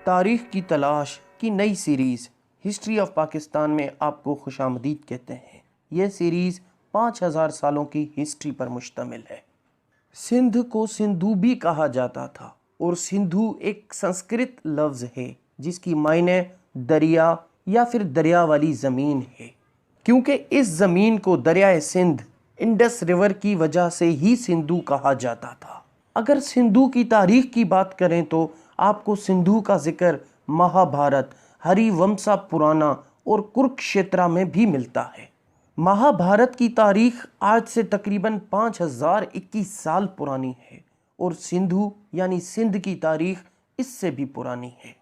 تاریخ کی تلاش کی نئی سیریز ہسٹری آف پاکستان میں آپ کو خوش آمدید کہتے ہیں۔ یہ سیریز 5000 سالوں کی ہسٹری پر مشتمل ہے۔ سندھ کو سندھو بھی کہا جاتا تھا، اور سندھو ایک سنسکرت لفظ ہے جس کی معنی دریا یا پھر دریا والی زمین ہے، کیونکہ اس زمین کو دریائے سندھ انڈس ریور کی وجہ سے ہی سندھو کہا جاتا تھا۔ اگر سندھو کی تاریخ کی بات کریں تو آپ کو سندھو کا ذکر مہابھارت، ہری ومسا پرانا اور کرکشیترا میں بھی ملتا ہے۔ مہابھارت کی تاریخ آج سے تقریباً 5021 سال پرانی ہے، اور سندھو یعنی سندھ کی تاریخ اس سے بھی پرانی ہے۔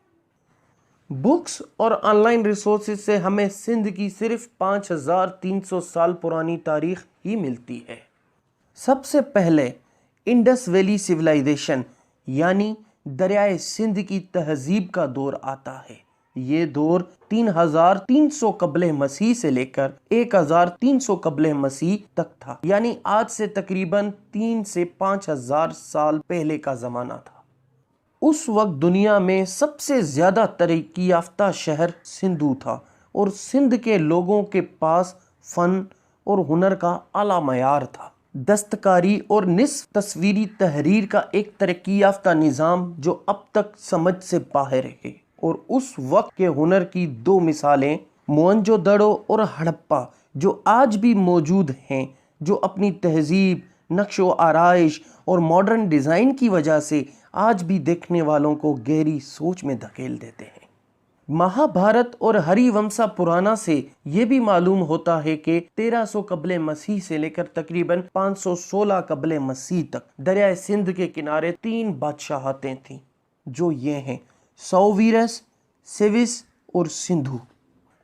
بکس اور آن لائن ریسورسز سے ہمیں سندھ کی صرف 5300 سال پرانی تاریخ ہی ملتی ہے۔ سب سے پہلے انڈس ویلی سیولائزیشن یعنی دریائے سندھ کی تہذیب کا دور آتا ہے۔ یہ دور 3300 قبل مسیح سے لے کر 1300 قبل مسیح تک تھا، یعنی آج سے تقریباً 3 سے 5000 سال پہلے کا زمانہ تھا۔ اس وقت دنیا میں سب سے زیادہ ترقی یافتہ شہر سندھو تھا، اور سندھ کے لوگوں کے پاس فن اور ہنر کا اعلیٰ معیار تھا۔ دستکاری اور نصف تصویری تحریر کا ایک ترقی یافتہ نظام جو اب تک سمجھ سے باہر ہے، اور اس وقت کے ہنر کی 2 مثالیں موئنجو دڑو اور ہڑپا جو آج بھی موجود ہیں، جو اپنی تہذیب، نقش و آرائش اور ماڈرن ڈیزائن کی وجہ سے آج بھی دیکھنے والوں کو گہری سوچ میں دھکیل دیتے ہیں۔ مہابھارت اور ہری ومسا پرانا سے یہ بھی معلوم ہوتا ہے کہ 1300 قبل مسیح سے لے کر تقریباً 516 قبل مسیح تک دریائے سندھ کے کنارے 3 بادشاہتیں تھیں، جو یہ ہیں سوویرس، سیوس اور سندھو۔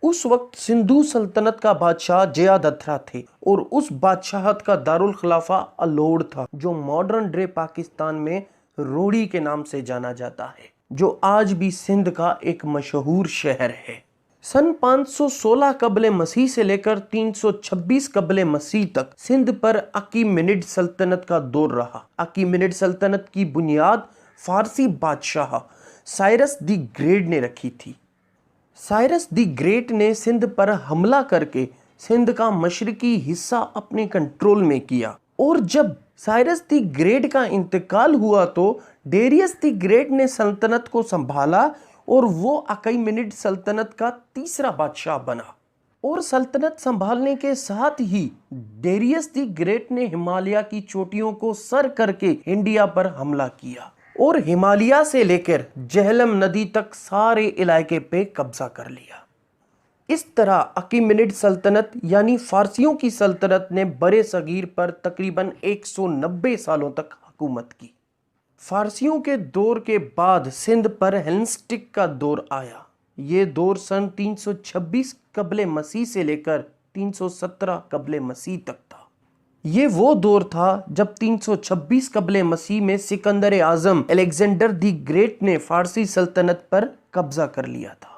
اس وقت سندھو سلطنت کا بادشاہ جیادتھرا تھے، اور اس بادشاہت کا دارالخلافہ الوڑ تھا، جو ماڈرن ڈے پاکستان میں روڑی کے نام سے جانا جاتا ہے، جو آج بھی سندھ کا ایک مشہور شہر ہے۔ سن 516 قبل مسیح سے لے کر 326 قبل مسیح تک سندھ پر اکیمینیڈ سلطنت کا دور رہا۔ اکیمینیڈ سلطنت کی بنیاد فارسی بادشاہ سائرس دی گریٹ نے رکھی تھی۔ سائرس دی گریٹ نے سندھ پر حملہ کر کے سندھ کا مشرقی حصہ اپنے کنٹرول میں کیا، اور جب سائرس دی گریٹ کا انتقال ہوا تو ڈیریس دی گریٹ نے سلطنت کو سنبھالا، اور وہ اکیمینیڈ سلطنت کا تیسرا بادشاہ بنا۔ اور سلطنت سنبھالنے کے ساتھ ہی ڈیریس دی گریٹ نے ہمالیہ کی چوٹیوں کو سر کر کے انڈیا پر حملہ کیا، اور ہمالیہ سے لے کر جہلم ندی تک سارے علاقے پہ قبضہ کر لیا۔ اس طرح اکیمینیڈ سلطنت یعنی فارسیوں کی سلطنت نے برِ صغیر پر تقریباً 190 سالوں تک حکومت کی۔ فارسیوں کے دور کے بعد سندھ پر ہیلنسٹک کا دور آیا۔ یہ دور سن 326 قبل مسیح سے لے کر 317 قبل مسیح تک تھا۔ یہ وہ دور تھا جب 326 قبل مسیح میں سکندر اعظم الیگزینڈر دی گریٹ نے فارسی سلطنت پر قبضہ کر لیا تھا،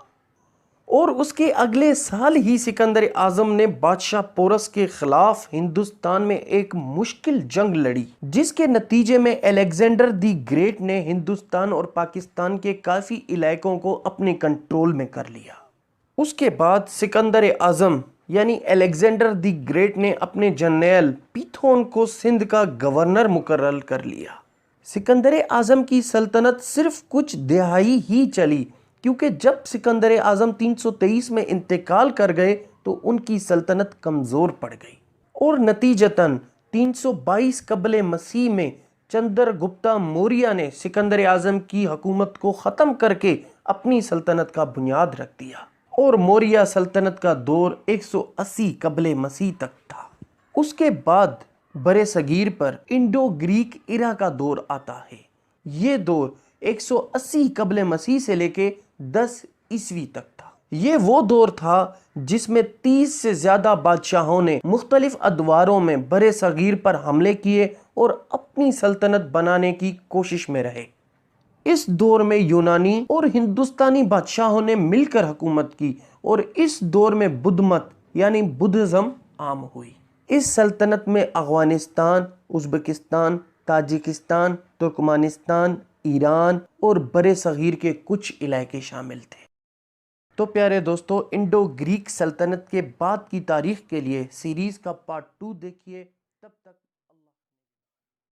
اور اس کے اگلے سال ہی سکندر اعظم نے بادشاہ پورس کے خلاف ہندوستان میں ایک مشکل جنگ لڑی، جس کے نتیجے میں الیگزینڈر دی گریٹ نے ہندوستان اور پاکستان کے کافی علاقوں کو اپنے کنٹرول میں کر لیا۔ اس کے بعد سکندر اعظم یعنی الیگزینڈر دی گریٹ نے اپنے جرنیل پیتھون کو سندھ کا گورنر مقرر کر لیا۔ سکندر اعظم کی سلطنت صرف کچھ دہائی ہی چلی، کیونکہ جب سکندر اعظم 323 میں انتقال کر گئے تو ان کی سلطنت کمزور پڑ گئی، اور نتیجتاً 322 قبل مسیح میں چندر گپتا موریہ نے سکندر اعظم کی حکومت کو ختم کر کے اپنی سلطنت کا بنیاد رکھ دیا، اور موریہ سلطنت کا دور 180 قبل مسیح تک تھا۔ اس کے بعد برِ صغیر پر انڈو گریک ایرا کا دور آتا ہے۔ یہ دور 180 قبل مسیح سے لے کے 10 عیسوی تک تھا۔ یہ وہ دور تھا جس میں 30 سے زیادہ بادشاہوں نے مختلف ادواروں میں برِ صغیر پر حملے کیے اور اپنی سلطنت بنانے کی کوشش میں رہے۔ اس دور میں یونانی اور ہندوستانی بادشاہوں نے مل کر حکومت کی، اور اس دور میں بدھ مت یعنی بدھزم عام ہوئی۔ اس سلطنت میں Afghanistan, Uzbekistan, Tajikistan, Turkmenistan, Iran اور برِ صغیر کے کچھ علاقے شامل تھے۔ تو پیارے دوستو، انڈو گریک سلطنت کے بعد کی تاریخ کے لیے سیریز کا پارٹ 2 دیکھیے۔ تب تک